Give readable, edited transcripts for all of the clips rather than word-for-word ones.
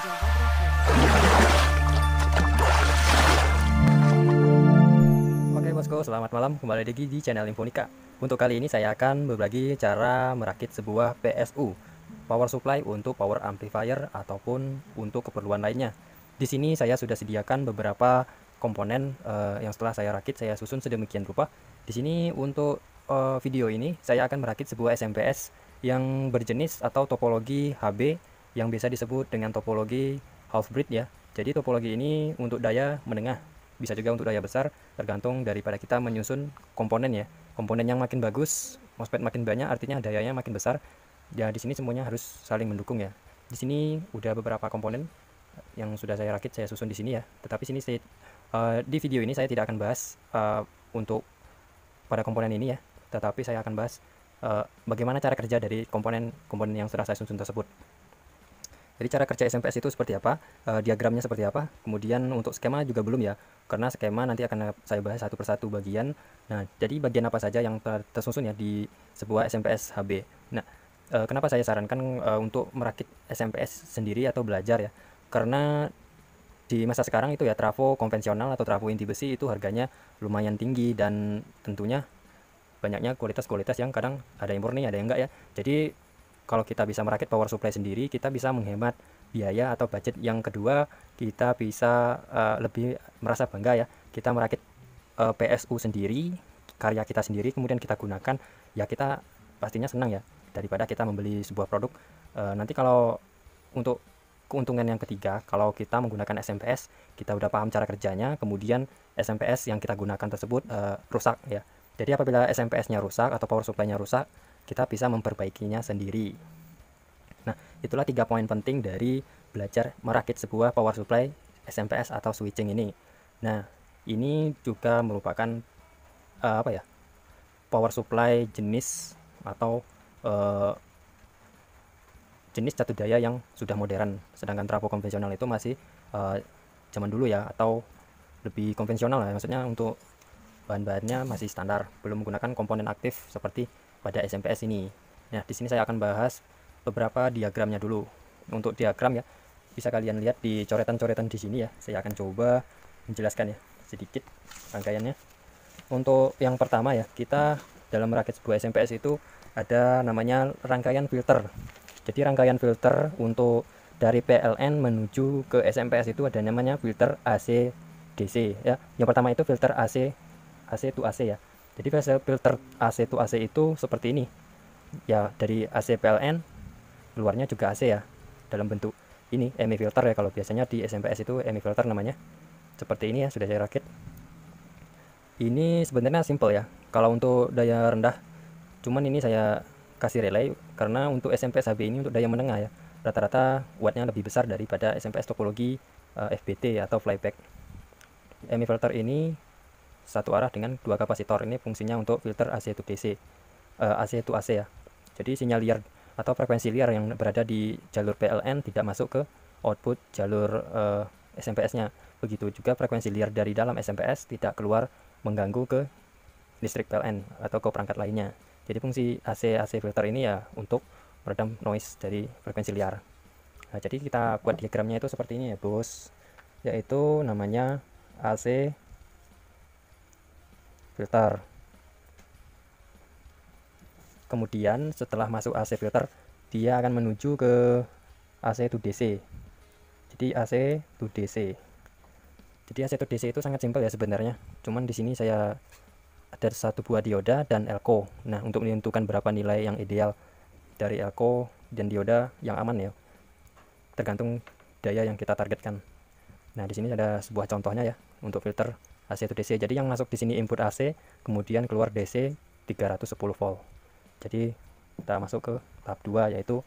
Oke bosku, selamat malam, kembali lagi di channel Infonika. Untuk kali ini saya akan berbagi cara merakit sebuah PSU, power supply untuk power amplifier ataupun untuk keperluan lainnya. Di sini saya sudah sediakan beberapa komponen yang setelah saya rakit saya susun sedemikian rupa. Di sini untuk video ini saya akan merakit sebuah SMPS yang berjenis atau topologi HB yang biasa disebut dengan topologi half bridge ya. Jadi topologi ini untuk daya menengah, bisa juga untuk daya besar, tergantung daripada kita menyusun komponen ya. Komponen yang makin bagus, MOSFET makin banyak, artinya dayanya makin besar. Ya di sini semuanya harus saling mendukung ya. Di sini udah beberapa komponen yang sudah saya rakit, saya susun di sini ya. Tetapi sini di video ini saya tidak akan bahas untuk pada komponen ini ya. Tetapi saya akan bahas bagaimana cara kerja dari komponen yang sudah saya susun tersebut. Jadi cara kerja SMPS itu seperti apa, diagramnya seperti apa, kemudian untuk skema juga belum ya, karena skema nanti akan saya bahas satu persatu bagian. Nah, jadi bagian apa saja yang tersusun ya di sebuah SMPS HB. Nah, kenapa saya sarankan untuk merakit SMPS sendiri atau belajar ya, karena di masa sekarang itu ya trafo konvensional atau trafo inti besi itu harganya lumayan tinggi dan tentunya banyaknya kualitas-kualitas yang kadang ada yang murni ada yang enggak ya. Jadi kalau kita bisa merakit power supply sendiri, kita bisa menghemat biaya atau budget. Yang kedua, kita bisa lebih merasa bangga ya, kita merakit PSU sendiri, karya kita sendiri, kemudian kita gunakan, ya kita pastinya senang ya, daripada kita membeli sebuah produk. Nanti kalau untuk keuntungan yang ketiga, kalau kita menggunakan SMPS, kita udah paham cara kerjanya, kemudian SMPS yang kita gunakan tersebut rusak ya. Jadi apabila SMPS-nya rusak atau power supply-nya rusak, kita bisa memperbaikinya sendiri. Nah, itulah 3 poin penting dari belajar merakit sebuah power supply SMPS atau switching ini. Nah, ini juga merupakan apa ya, power supply jenis atau jenis catu daya yang sudah modern, sedangkan trafo konvensional itu masih zaman dulu ya, atau lebih konvensional lah, maksudnya untuk bahan-bahannya masih standar, belum menggunakan komponen aktif seperti pada SMPS ini. Nah, di sini saya akan bahas beberapa diagramnya dulu. Untuk diagram ya, bisa kalian lihat di coretan-coretan di sini ya. Saya akan coba menjelaskan ya sedikit rangkaiannya. Untuk yang pertama ya, kita dalam merakit sebuah SMPS itu ada namanya rangkaian filter. Jadi rangkaian filter untuk dari PLN menuju ke SMPS itu ada namanya filter AC DC ya. Yang pertama itu filter AC to AC ya. Jadi filter AC to AC itu seperti ini ya, dari AC PLN luarnya juga AC ya, dalam bentuk ini EMI filter ya. Kalau biasanya di SMPS itu EMI filter namanya, seperti ini ya, sudah saya rakit. Ini sebenarnya simple ya kalau untuk daya rendah, cuman ini saya kasih relay karena untuk SMPS HB ini untuk daya menengah ya, rata-rata wattnya lebih besar daripada SMPS topologi FBT atau flyback. EMI filter ini satu arah dengan dua kapasitor, ini fungsinya untuk filter AC to DC, AC to AC ya. Jadi sinyal liar atau frekuensi liar yang berada di jalur PLN tidak masuk ke output jalur SMPS-nya. Begitu juga frekuensi liar dari dalam SMPS tidak keluar mengganggu ke listrik PLN atau ke perangkat lainnya. Jadi fungsi AC filter ini ya untuk meredam noise dari frekuensi liar. Nah, jadi kita buat diagramnya itu seperti ini ya bos, yaitu namanya AC filter. Kemudian setelah masuk AC filter, dia akan menuju ke AC to DC. Jadi AC to DC. Jadi AC to DC itu sangat simpel ya sebenarnya. Cuman di sini saya ada satu buah dioda dan elko. Nah, untuk menentukan berapa nilai yang ideal dari elko dan dioda yang aman ya, tergantung daya yang kita targetkan. Nah, di sini ada sebuah contohnya ya untuk filter AC to DC. Jadi yang masuk di sini input AC, kemudian keluar DC 310 volt. Jadi kita masuk ke tahap 2 yaitu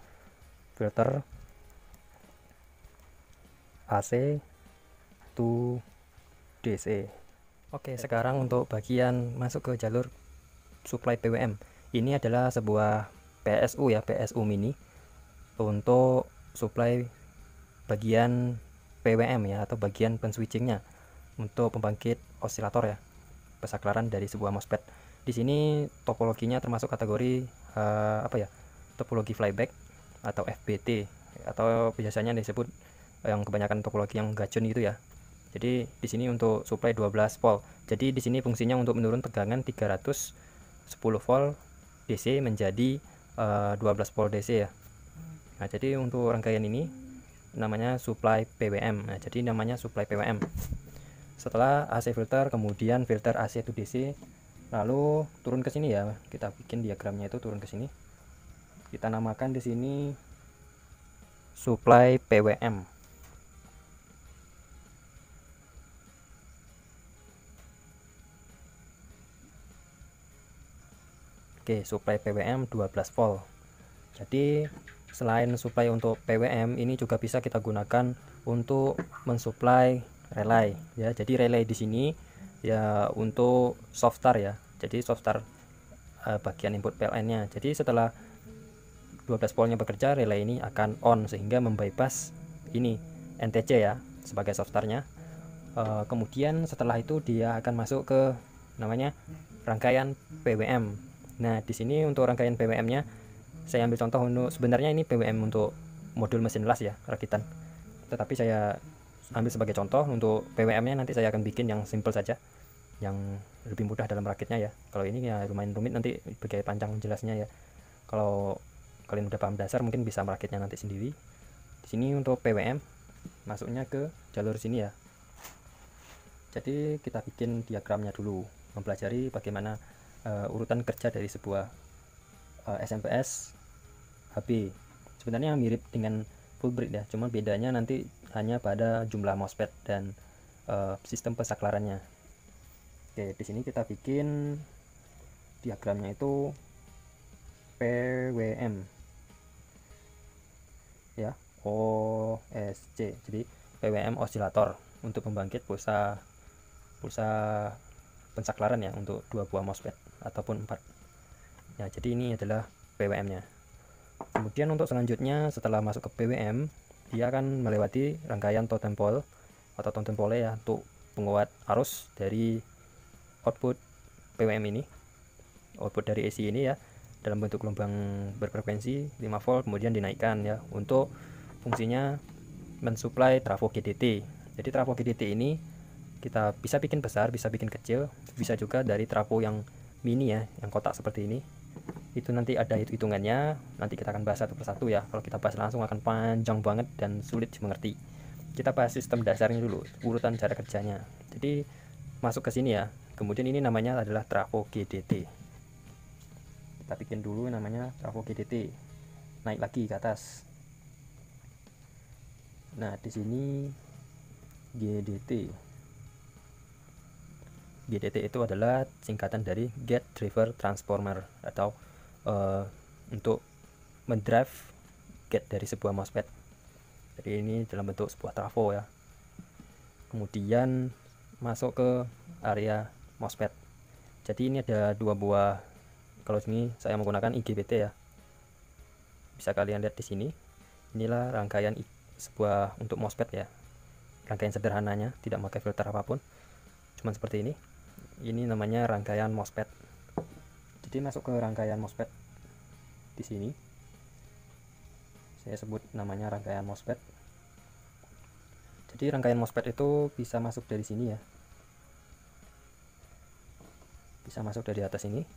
filter AC to DC. Oke, sekarang untuk bagian masuk ke jalur supply PWM. Ini adalah sebuah PSU ya, PSU mini untuk supply bagian PWM ya, atau bagian penswitchingnya untuk pembangkit osilator ya, pesaklaran dari sebuah MOSFET. Di sini topologinya termasuk kategori apa ya, topologi flyback atau FBT, atau biasanya disebut yang kebanyakan topologi yang gacun itu ya. Jadi di sini untuk supply 12 volt. Jadi di sini fungsinya untuk menurun tegangan 310 volt DC menjadi 12 volt DC ya. Nah, jadi untuk rangkaian ini namanya supply PWM. Nah, jadi namanya supply PWM. Setelah AC filter, kemudian filter AC to DC, lalu turun ke sini ya. Kita bikin diagramnya itu turun ke sini. Kita namakan di sini supply PWM. Oke, supply PWM 12 volt. Jadi selain supply untuk PWM, ini juga bisa kita gunakan untuk mensuplai relay ya. Jadi relay di sini ya untuk soft start ya. Jadi soft start bagian input PLN-nya. Jadi setelah 12 voltnya bekerja, relay ini akan on sehingga membypass ini NTC ya sebagai soft startnya. Kemudian setelah itu dia akan masuk ke namanya rangkaian PWM. Nah, di sini untuk rangkaian PWM-nya saya ambil contoh untuk, sebenarnya ini PWM untuk modul mesin las ya, rakitan. Tetapi saya ambil sebagai contoh untuk PWM-nya, nanti saya akan bikin yang simple saja, yang lebih mudah dalam rakitnya ya. Kalau ini ya lumayan rumit, nanti bagai panjang jelasnya ya. Kalau kalian udah paham dasar mungkin bisa merakitnya nanti sendiri. Di sini untuk PWM masuknya ke jalur sini ya. Jadi kita bikin diagramnya dulu, mempelajari bagaimana urutan kerja dari sebuah SMPS HB. Sebenarnya mirip dengan full brick ya, cuma bedanya nanti hanya pada jumlah MOSFET dan sistem pesaklarannya. Oke, di sini kita bikin diagramnya itu PWM ya, OSC. Jadi PWM osilator untuk pembangkit pulsa pensaklaran ya, untuk 2 buah MOSFET ataupun 4 ya. Jadi ini adalah PWM-nya. Kemudian untuk selanjutnya setelah masuk ke PWM, dia akan melewati rangkaian totem pole atau totem pole ya, untuk penguat arus dari output PWM ini, output dari AC ini ya, dalam bentuk gelombang berfrekuensi 5 volt, kemudian dinaikkan ya untuk fungsinya mensuplai trafo GDT. Jadi trafo GDT ini kita bisa bikin besar, bisa bikin kecil, bisa juga dari trafo yang mini ya, yang kotak seperti ini. Itu nanti ada hitungannya, nanti kita akan bahas satu persatu ya. Kalau kita bahas langsung akan panjang banget dan sulit dimengerti. Kita bahas sistem dasarnya dulu, urutan cara kerjanya. Jadi masuk ke sini ya. Kemudian ini namanya adalah trafo GDT. Kita bikin dulu namanya trafo GDT. Naik lagi ke atas. Nah, di sini GDT. GDT itu adalah singkatan dari Gate Driver Transformer, atau untuk mendrive gate dari sebuah MOSFET. Jadi ini dalam bentuk sebuah trafo ya. Kemudian masuk ke area MOSFET. Jadi ini ada 2 buah. Kalau sini saya menggunakan IGBT ya. Bisa kalian lihat di sini. Inilah rangkaian sebuah untuk MOSFET ya. Rangkaian sederhananya, tidak pakai filter apapun. Cuman seperti ini. Ini namanya rangkaian MOSFET. Jadi masuk ke rangkaian MOSFET di sini. Saya sebut namanya rangkaian MOSFET. Jadi rangkaian MOSFET itu bisa masuk dari sini ya. Bisa masuk dari atas ini.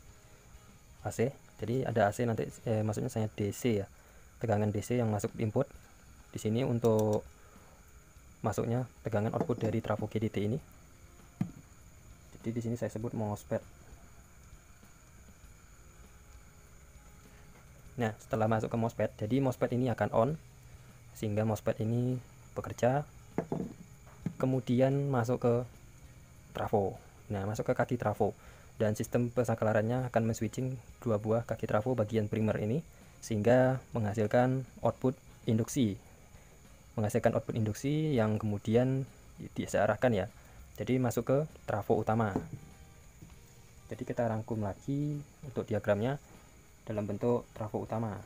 AC. Jadi ada AC nanti maksudnya saya DC ya. Tegangan DC yang masuk input. Di sini untuk masuknya tegangan output dari trafo GDT ini. Jadi di sini saya sebut MOSFET. Nah, setelah masuk ke MOSFET, jadi MOSFET ini akan on sehingga MOSFET ini bekerja. Kemudian masuk ke trafo. Nah, masuk ke kaki trafo dan sistem pesaklarannya akan men-switching 2 buah kaki trafo bagian primer ini sehingga menghasilkan output induksi. Menghasilkan output induksi yang kemudian diarahkan ya. Jadi masuk ke trafo utama. Jadi kita rangkum lagi untuk diagramnya dalam bentuk trafo utama.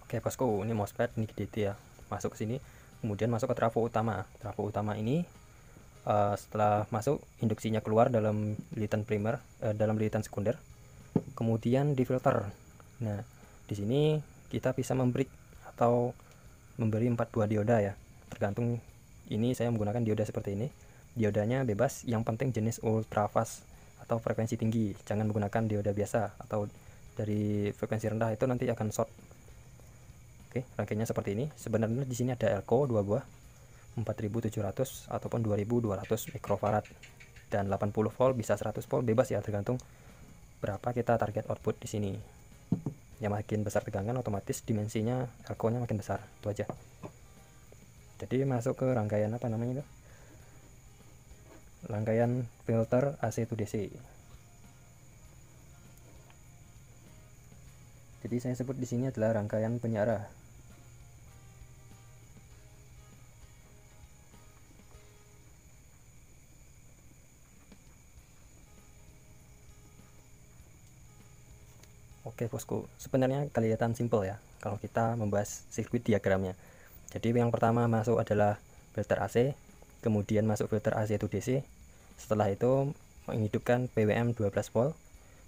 Oke bosku, ini MOSFET, ini GDT ya. Masuk ke sini, kemudian masuk ke trafo utama. Trafo utama ini setelah masuk induksinya keluar dalam lilitan primer, dalam lilitan sekunder. kemudian di filter. Nah, di sini kita bisa membreak atau memberi 4 buah dioda ya, tergantung. Ini saya menggunakan dioda seperti ini. Diodanya bebas, yang penting jenis ultra fast atau frekuensi tinggi. Jangan menggunakan dioda biasa atau dari frekuensi rendah, itu nanti akan short. Oke, rangkaiannya seperti ini. Sebenarnya di sini ada elko 2 buah, 4700 ataupun 2200 mikrofarad, dan 80 volt bisa 100 volt, bebas ya, tergantung berapa kita target output di sini. Yang makin besar tegangan, otomatis dimensinya elko-nya makin besar. Itu aja. Jadi masuk ke rangkaian apa namanya itu? Rangkaian filter AC to DC. Jadi saya sebut di sini adalah rangkaian penyiar. Oke bosku, sebenarnya kelihatan simple ya kalau kita membahas sirkuit diagramnya. Jadi yang pertama masuk adalah filter AC, kemudian masuk filter AC to DC. Setelah itu menghidupkan PWM 12 volt.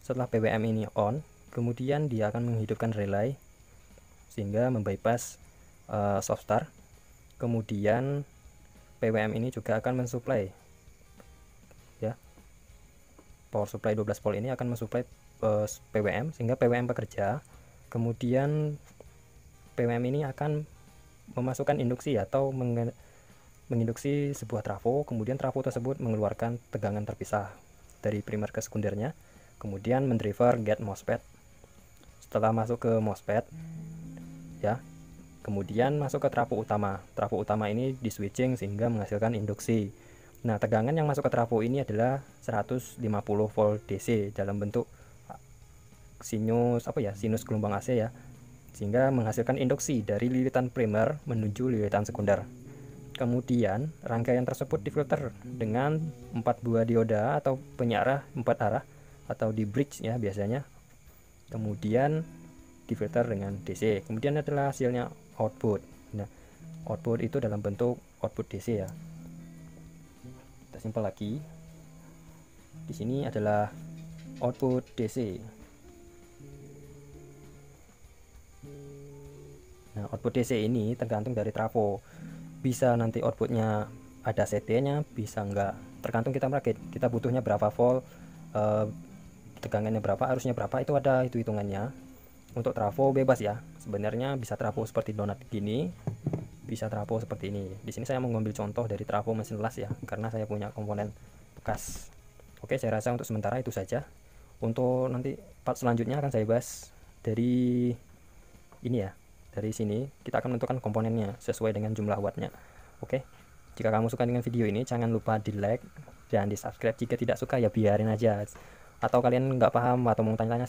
Setelah PWM ini on, kemudian dia akan menghidupkan relay sehingga membypass soft start. Kemudian PWM ini juga akan mensuplai ya, power supply 12 volt ini akan mensuplai PWM sehingga PWM bekerja. Kemudian PWM ini akan memasukkan induksi atau menginduksi sebuah trafo. Kemudian trafo tersebut mengeluarkan tegangan terpisah dari primer ke sekundernya, kemudian mendriver gate MOSFET. Setelah masuk ke MOSFET ya, kemudian masuk ke trafo utama. Trafo utama ini di switching sehingga menghasilkan induksi. Nah, tegangan yang masuk ke trafo ini adalah 150 volt DC dalam bentuk sinus sinus gelombang AC ya, sehingga menghasilkan induksi dari lilitan primer menuju lilitan sekunder. Kemudian rangkaian tersebut difilter dengan 4 buah dioda atau penyiar 4 arah atau di bridge ya biasanya. Kemudian difilter dengan DC. Kemudian adalah hasilnya output. Nah, output itu dalam bentuk output DC ya. Kita simpel lagi. Di sini adalah output DC. Nah, output DC ini tergantung dari trafo. Bisa nanti outputnya ada CT-nya, bisa enggak. Tergantung kita merakit. Kita butuhnya berapa volt, tegangannya berapa, arusnya berapa, itu ada hitungannya. Untuk trafo bebas ya. Sebenarnya bisa trafo seperti donat gini, bisa trafo seperti ini. Di sini saya mengambil contoh dari trafo mesin las ya, karena saya punya komponen bekas. Oke, saya rasa untuk sementara itu saja. Untuk nanti part selanjutnya akan saya bahas dari ini ya. Dari sini kita akan menentukan komponennya sesuai dengan jumlah wattnya. Oke, jika kamu suka dengan video ini jangan lupa di like dan di subscribe. Jika tidak suka ya biarin aja, atau kalian nggak paham atau mau tanya-tanya